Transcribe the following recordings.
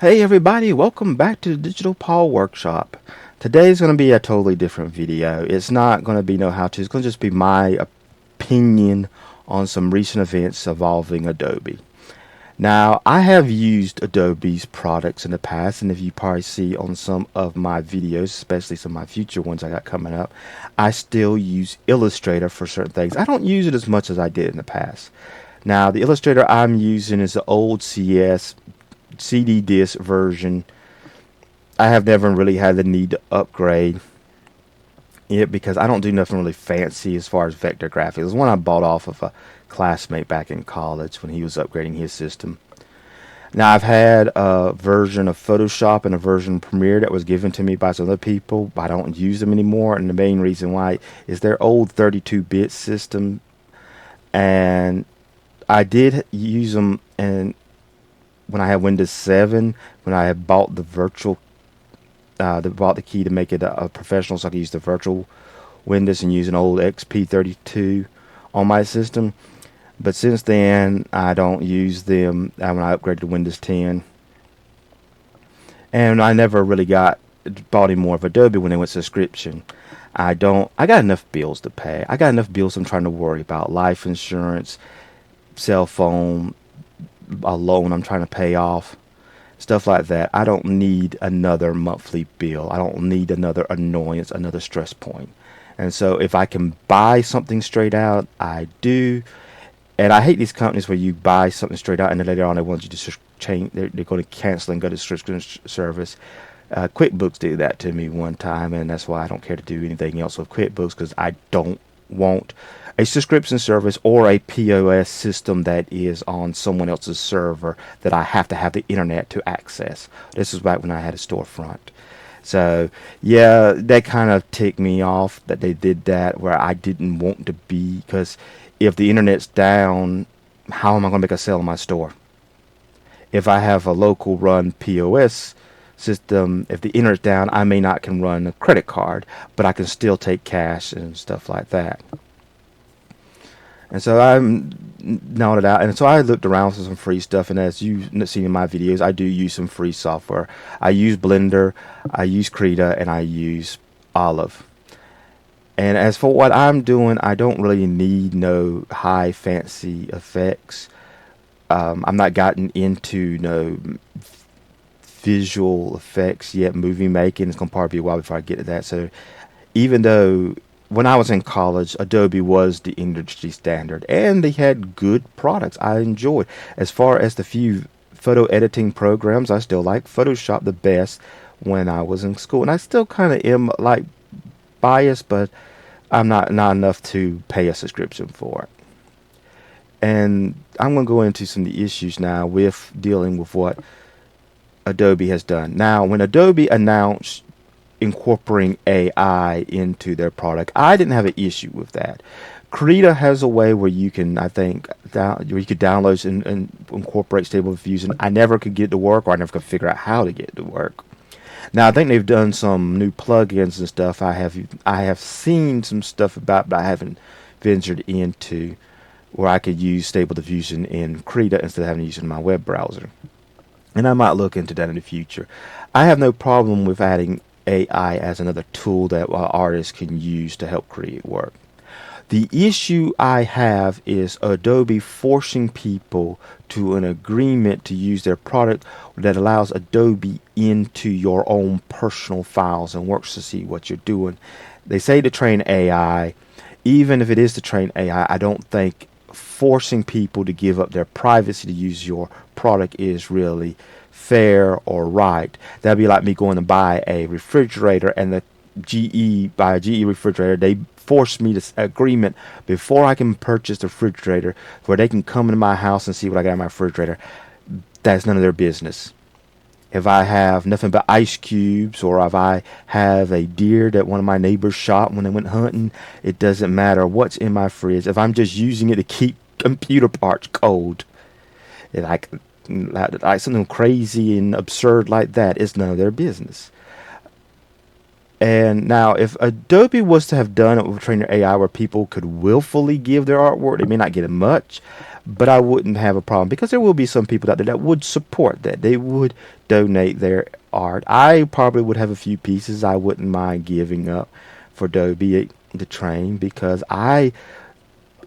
Hey everybody, welcome back to the Digital Paul Workshop. Today's going to be a totally different video. It's not going to be no how-to, it's going to just be my opinion on some recent events involving Adobe. Now, I have used Adobe's products in the past, and if you probably see on some of my videos, especially some of my future ones I got coming up, I still use Illustrator for certain things. I don't use it as much as I did in the past. Now, the Illustrator I'm using is the old CS CD disc version. I have never really had the need to upgrade it because I don't do nothing really fancy as far as vector graphics. It was one I bought off of a classmate back in college when he was upgrading his system. Now I've had a version of Photoshop and a version of Premiere that was given to me by some other people, but I don't use them anymore. And the main reason why is their old 32-bit system, and I did use them and when I had Windows 7, when I had bought the virtual, bought the key to make it a professional, so I could use the virtual Windows and use an old XP32 on my system. But since then, I don't use them. When I upgraded to Windows 10, and I never really bought any more of Adobe when they went subscription. I don't. I got enough bills to pay. I got enough bills I'm trying to worry about: life insurance, cell phone, a loan I'm trying to pay off, stuff like that. I don't need another monthly bill. I don't need another annoyance, another stress point. And so if I can buy something straight out, I do. And I hate these companies where you buy something straight out and then later on they want you to change. They're going to cancel and go to subscription service. QuickBooks did that to me one time, and that's why I don't care to do anything else with QuickBooks, because I don't want a subscription service or a POS system that is on someone else's server that I have to have the internet to access. This is back when I had a storefront. So, yeah, that kind of ticked me off that they did that, where I didn't want to be, because if the internet's down, how am I going to make a sale in my store? If I have a local run POS system, if the internet's down, I may not can run a credit card, but I can still take cash and stuff like that. And so I'm gnawed it out. And so I looked around for some free stuff. And as you've seen in my videos, I do use some free software. I use Blender, I use Krita, and I use Olive. And as for what I'm doing, I don't really need no high fancy effects. I'm not gotten into no visual effects yet. Movie making, it's gonna probably be a while before I get to that. So even though when I was in college, Adobe was the industry standard, and they had good products I enjoyed. As far as the few photo editing programs, I still like Photoshop the best when I was in school, and I still kind of am like biased, but I'm not enough to pay a subscription for it. And I'm going to go into some of the issues now with dealing with what Adobe has done. Now, when Adobe announced incorporating AI into their product, I didn't have an issue with that. Krita has a way where you can, I think, where you could download and incorporate Stable Diffusion. I never could get it to work, or I never could figure out how to get it to work. Now I think they've done some new plugins and stuff. I have seen some stuff about, but I haven't ventured into where I could use Stable Diffusion in Krita instead of having to use it in my web browser. And I might look into that in the future. I have no problem with adding AI as another tool that artists can use to help create work. The issue I have is Adobe forcing people to an agreement to use their product that allows Adobe into your own personal files and works to see what you're doing. They say to train AI. Even if it is to train AI, I don't think forcing people to give up their privacy to use your product is really fair or right. That'd be like me going to buy a refrigerator, and the buy a GE refrigerator. They force me to agreement before I can purchase the refrigerator, where they can come into my house and see what I got in my refrigerator. That's none of their business. If I have nothing but ice cubes, or if I have a deer that one of my neighbors shot when they went hunting, it doesn't matter what's in my fridge. If I'm just using it to keep computer parts cold, like something crazy and absurd like that, it's none of their business. And now, if Adobe was to have done it with Trainer AI, where people could willfully give their artwork, they may not get it much, But I wouldn't have a problem because there will be some people out there that would support that. They would donate their art. I probably would have a few pieces I wouldn't mind giving up for Adobe to train because I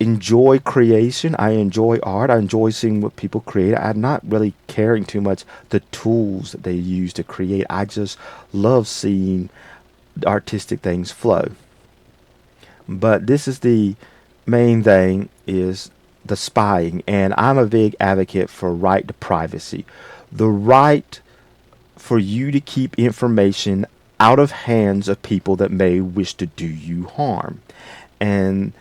enjoy creation. I enjoy art. I enjoy seeing what people create. I'm not really caring too much the tools that they use to create. I just love seeing artistic things flow. But this is the main thing is the spying, and I'm a big advocate for right to privacy. The right for you to keep information out of hands of people that may wish to do you harm. And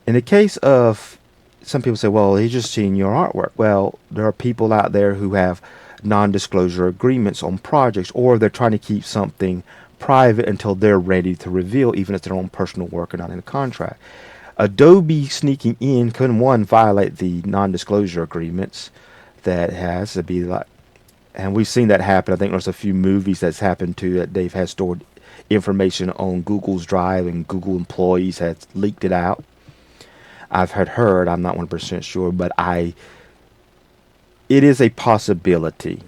in the case of some people say, well, he's just seeing your artwork. Well, there are people out there who have non-disclosure agreements on projects, or they're trying to keep something private until they're ready to reveal, even if it's their own personal work or not in a contract. Adobe sneaking in can, one, violate the non-disclosure agreements that has to be like, and we've seen that happen. I think there's a few movies that's happened to that they've had stored information on Google's Drive, and Google employees had leaked it out. I've heard, I'm not 100% sure, but it is a possibility.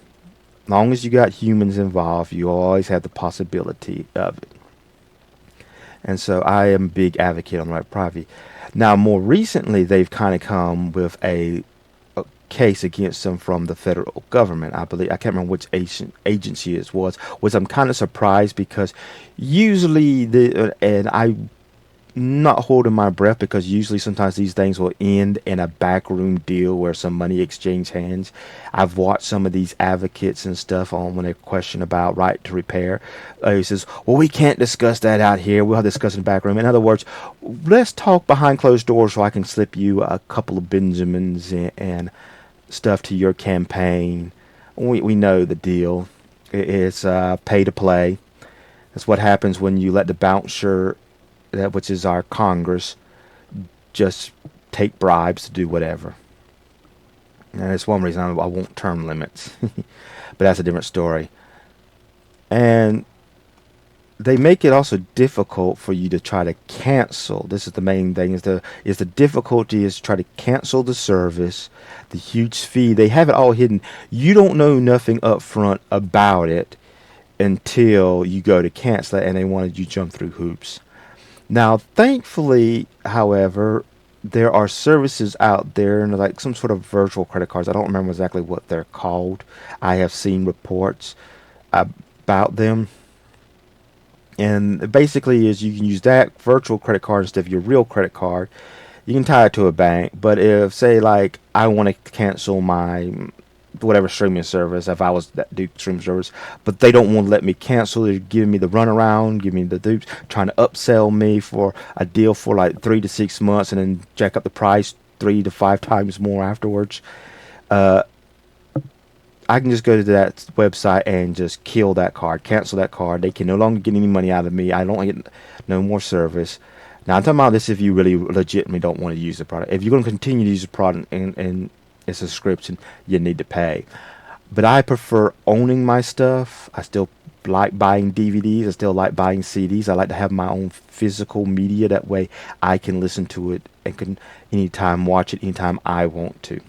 As long as you got humans involved, you always have the possibility of it. And so I am a big advocate on right privacy. Now, more recently, they've kind of come with a case against them from the federal government. I believe, I can't remember which agency it was, which I'm kind of surprised because usually and I'm not holding my breath because usually sometimes these things will end in a backroom deal where some money exchange hands. I've watched some of these advocates and stuff on when they question about right to repair. He says, well, we can't discuss that out here. We'll discuss in the back room. In other words, let's talk behind closed doors so I can slip you a couple of Benjamins and stuff to your campaign. We know the deal. It's pay to play. That's what happens when you let the bouncer, that which is our Congress, just take bribes to do whatever. And that's one reason I want term limits. But that's a different story. And they make it also difficult for you to try to cancel. This is the main thing. Is the difficulty is to try to cancel the service, the huge fee. They have it all hidden. You don't know nothing up front about it until you go to cancel it, and they wanted you to jump through hoops. Now, thankfully, however, there are services out there, and like some sort of virtual credit cards. I don't remember exactly what they're called. I have seen reports about them. And basically is you can use that virtual credit card instead of your real credit card. You can tie it to a bank. But if, say, like, I want to cancel my whatever streaming service, if I was that do streaming service, but they don't want to let me cancel, they're giving me the runaround, giving me the dupes, trying to upsell me for a deal for like 3 to 6 months and then jack up the price 3 to 5 times more afterwards. I can just go to that website and just kill that card, cancel that card. They can no longer get any money out of me. I don't get no more service. Now, I'm talking about this if you really legitimately don't want to use the product. If you're going to continue to use the product and it's a subscription, you need to pay. But I prefer owning my stuff. I still like buying DVDs. I still like buying CDs. I like to have my own physical media. That way I can listen to it and can anytime watch it anytime I want to.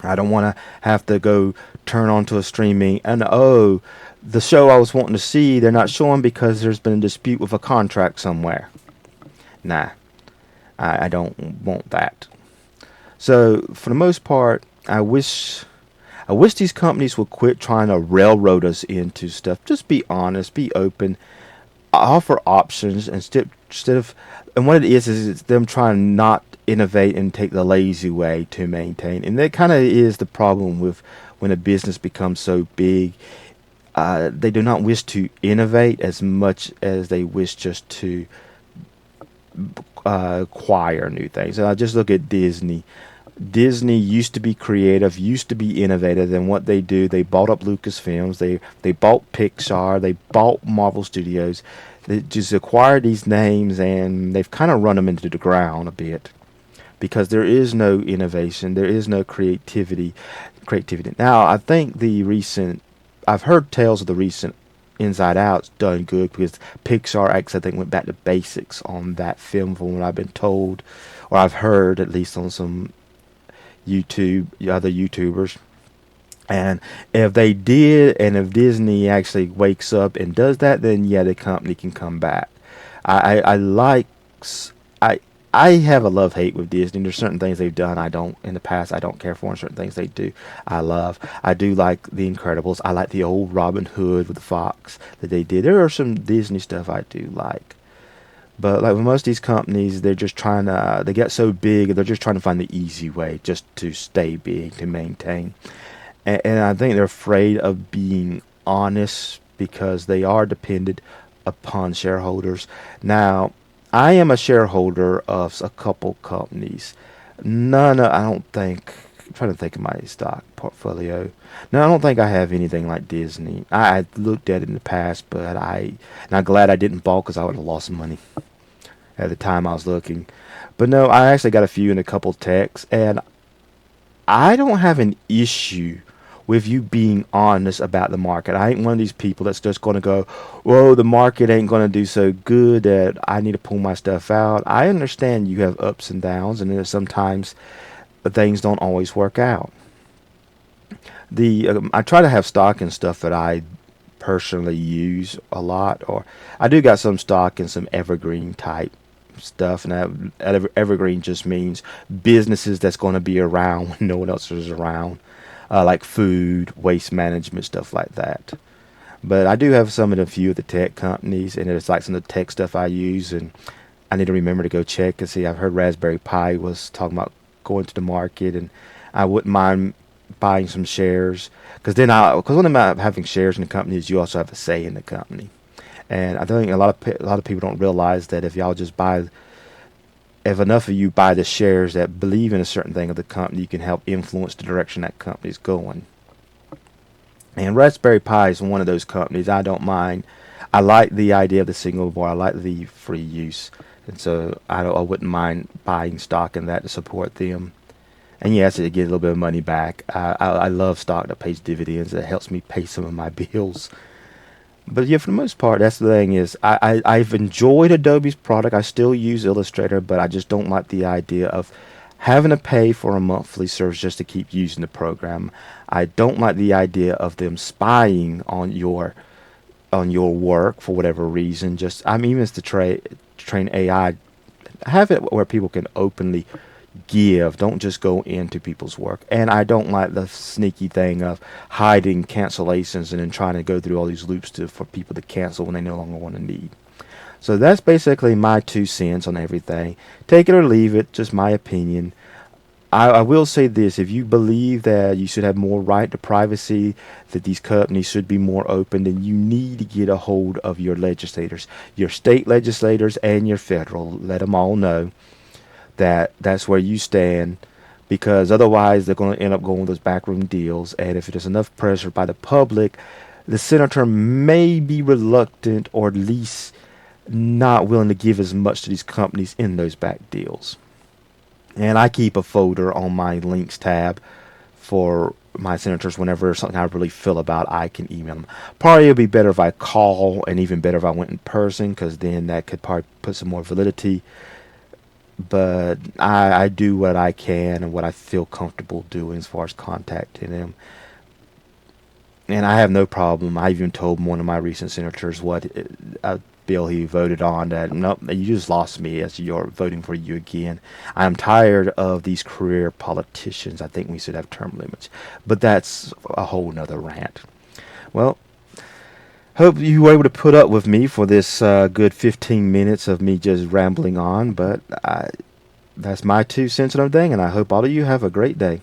I don't want to have to go turn on to a streaming and the show I was wanting to see, they're not showing because there's been a dispute with a contract somewhere. Nah, I don't want that. So for the most part, I wish these companies would quit trying to railroad us into stuff. Just be honest, be open, offer options instead of. And what it is it's them trying not innovate and take the lazy way to maintain. And that kind of is the problem with when a business becomes so big. They do not wish to innovate as much as they wish just to acquire new things. And I just look at Disney. Disney used to be creative, used to be innovative, and what they do, they bought up Lucasfilms, they bought Pixar, they bought Marvel Studios. They just acquired these names, and they've kind of run them into the ground a bit because there is no innovation, there is no creativity. Now, I think I've heard tales of the recent Inside Out's done good because Pixar actually, I think, went back to basics on that film from what I've been told, or I've heard at least on some other YouTubers. And if they did, and if Disney actually wakes up and does that, then yeah, the company can come back. I like I I have a love hate with Disney. There's certain things they've done I don't in the past I don't care for, and certain things they do I love. I do like The Incredibles. I like the old Robin Hood with the fox that they did. There are some Disney stuff I do like. But like with most of these companies, they're just trying to they get so big, they're just trying to find the easy way just to stay big, to maintain. And I think they're afraid of being honest because they are dependent upon shareholders. Now, I am a shareholder of a couple companies. I don't think. I'm trying to think of my stock portfolio. No, I don't think I have anything like Disney. I looked at it in the past, but and I'm glad I didn't buy because I would have lost money at the time I was looking. But no, I actually got a few in a couple techs, and I don't have an issue with you being honest about the market. I ain't one of these people that's just going to go, whoa, the market ain't going to do so good that I need to pull my stuff out. I understand you have ups and downs, and there's sometimes things don't always work out. I try to have stock in stuff that I personally use a lot, or I do got some stock in some evergreen type stuff, and evergreen just means businesses that's going to be around when no one else is around, like food, waste management, stuff like that. But I do have some in a few of the tech companies, and it's like some of the tech stuff I use, and I need to remember to go check and see. I've heard Raspberry Pi was talking about going to the market, and I wouldn't mind buying some shares because one of my having shares in the company is you also have a say in the company. And I think a lot of people don't realize that if enough of you buy the shares that believe in a certain thing of the company, you can help influence the direction that company's going. And Raspberry Pi is one of those companies I don't mind. I like the idea of the single board. I like the free use, and so I wouldn't mind buying stock in that to support them. And yes, it get a little bit of money back. I love stock that pays dividends. That helps me pay some of my bills. But yeah, for the most part, that's the thing is I've enjoyed Adobe's product. I still use Illustrator, but I just don't like the idea of having to pay for a monthly service just to keep using the program. I don't like the idea of them spying on your work for whatever reason. Just I'm even to train AI, have it where people can openly give, don't just go into people's work. And I don't like the sneaky thing of hiding cancellations and then trying to go through all these loops for people to cancel when they no longer want to need. So that's basically my 2 cents on everything. Take it or leave it, just my opinion. I will say this: if you believe that you should have more right to privacy, that these companies should be more open, then you need to get a hold of your legislators, your state legislators and your federal. Let them all know that that's where you stand, because otherwise they're going to end up going with those backroom deals. And if there's enough pressure by the public, the senator may be reluctant, or at least not willing to give as much to these companies in those back deals. And I keep a folder on my links tab for my senators. Whenever there's something I really feel about, I can email them. Probably it would be better if I call, and even better if I went in person, because then that could probably put some more validity. But I do what I can and what I feel comfortable doing as far as contacting them. And I have no problem. I even told one of my recent senators what a bill he voted on, that nope, you just lost me as you're voting for you again. I'm tired of these career politicians. I think we should have term limits. But that's a whole nother rant. Well, hope you were able to put up with me for this good 15 minutes of me just rambling on. But that's my 2 cents on everything, and I hope all of you have a great day.